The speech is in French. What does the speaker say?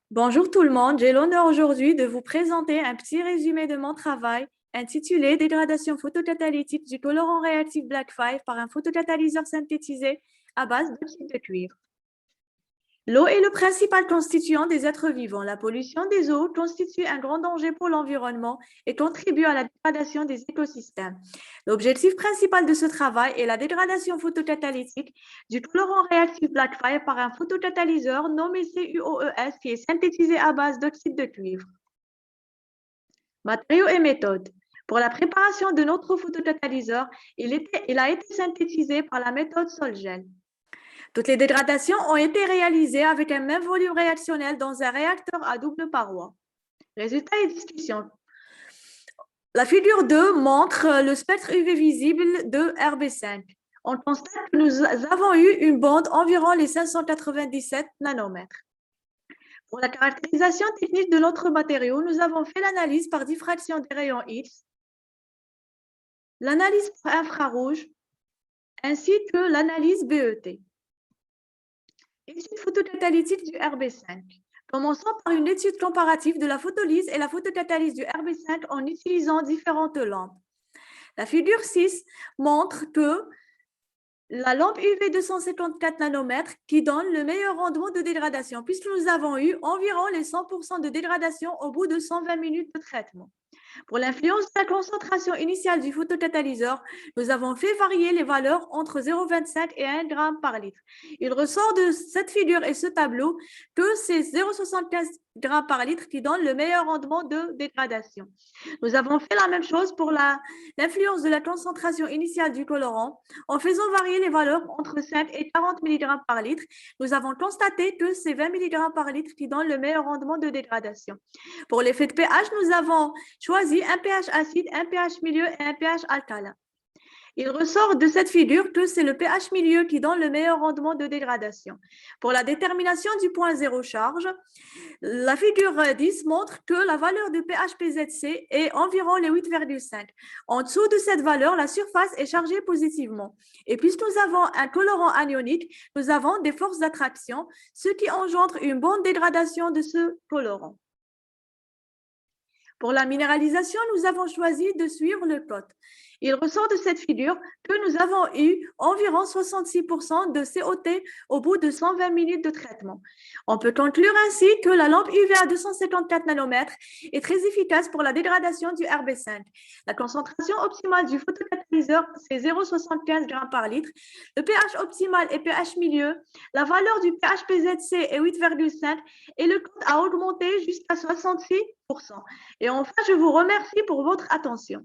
Bonjour tout le monde, j'ai l'honneur aujourd'hui de vous présenter un petit résumé de mon travail intitulé Dégradation photocatalytique du colorant réactif Black 5 par un photocatalyseur synthétisé à base d'oxyde de cuivre. L'eau est le principal constituant des êtres vivants. La pollution des eaux constitue un grand danger pour l'environnement et contribue à la dégradation des écosystèmes. L'objectif principal de ce travail est la dégradation photocatalytique du colorant réactif Black 5 par un photocatalyseur nommé CuOES qui est synthétisé à base d'oxyde de cuivre. Matériaux et méthodes. Pour la préparation de notre photocatalyseur, il a été synthétisé par la méthode Solgel. Toutes les dégradations ont été réalisées avec un même volume réactionnel dans un réacteur à double paroi. Résultats et discussions. La figure 2 montre le spectre UV visible de RB5. On constate que nous avons eu une bande environ les 597 nanomètres. Pour la caractérisation technique de notre matériau, nous avons fait l'analyse par diffraction des rayons X, l'analyse par infrarouge, ainsi que l'analyse BET. Étude photocatalytique du RB5. Commençons par une étude comparative de la photolyse et la photocatalyse du RB5 en utilisant différentes lampes. La figure 6 montre que la lampe UV 254 nanomètres qui donne le meilleur rendement de dégradation, puisque nous avons eu environ les 100% de dégradation au bout de 120 minutes de traitement. Pour l'influence de la concentration initiale du photocatalyseur, nous avons fait varier les valeurs entre 0,25 et 1 g par litre. Il ressort de cette figure et ce tableau que c'est 0,75 g par litre qui donne le meilleur rendement de dégradation. Nous avons fait la même chose pour l'influence de la concentration initiale du colorant. En faisant varier les valeurs entre 5 et 40 mg par litre, nous avons constaté que c'est 20 mg par litre qui donne le meilleur rendement de dégradation. Pour l'effet de pH, nous avons choisi un pH acide, un pH milieu et un pH alcalin. Il ressort de cette figure que c'est le pH milieu qui donne le meilleur rendement de dégradation. Pour la détermination du point zéro charge, la figure 10 montre que la valeur du pH PZC est environ les 8,5. En dessous de cette valeur, la surface est chargée positivement. Et puisque nous avons un colorant anionique, nous avons des forces d'attraction, ce qui engendre une bonne dégradation de ce colorant. Pour la minéralisation, nous avons choisi de suivre le code. Il ressort de cette figure que nous avons eu environ 66% de COT au bout de 120 minutes de traitement. On peut conclure ainsi que la lampe UV à 254 nanomètres est très efficace pour la dégradation du RB5. La concentration optimale du photocatalyseur, c'est 0,75 g par litre. Le pH optimal est pH milieu. La valeur du pH PZC est 8,5 et le code a augmenté jusqu'à 66%. Et enfin, je vous remercie pour votre attention.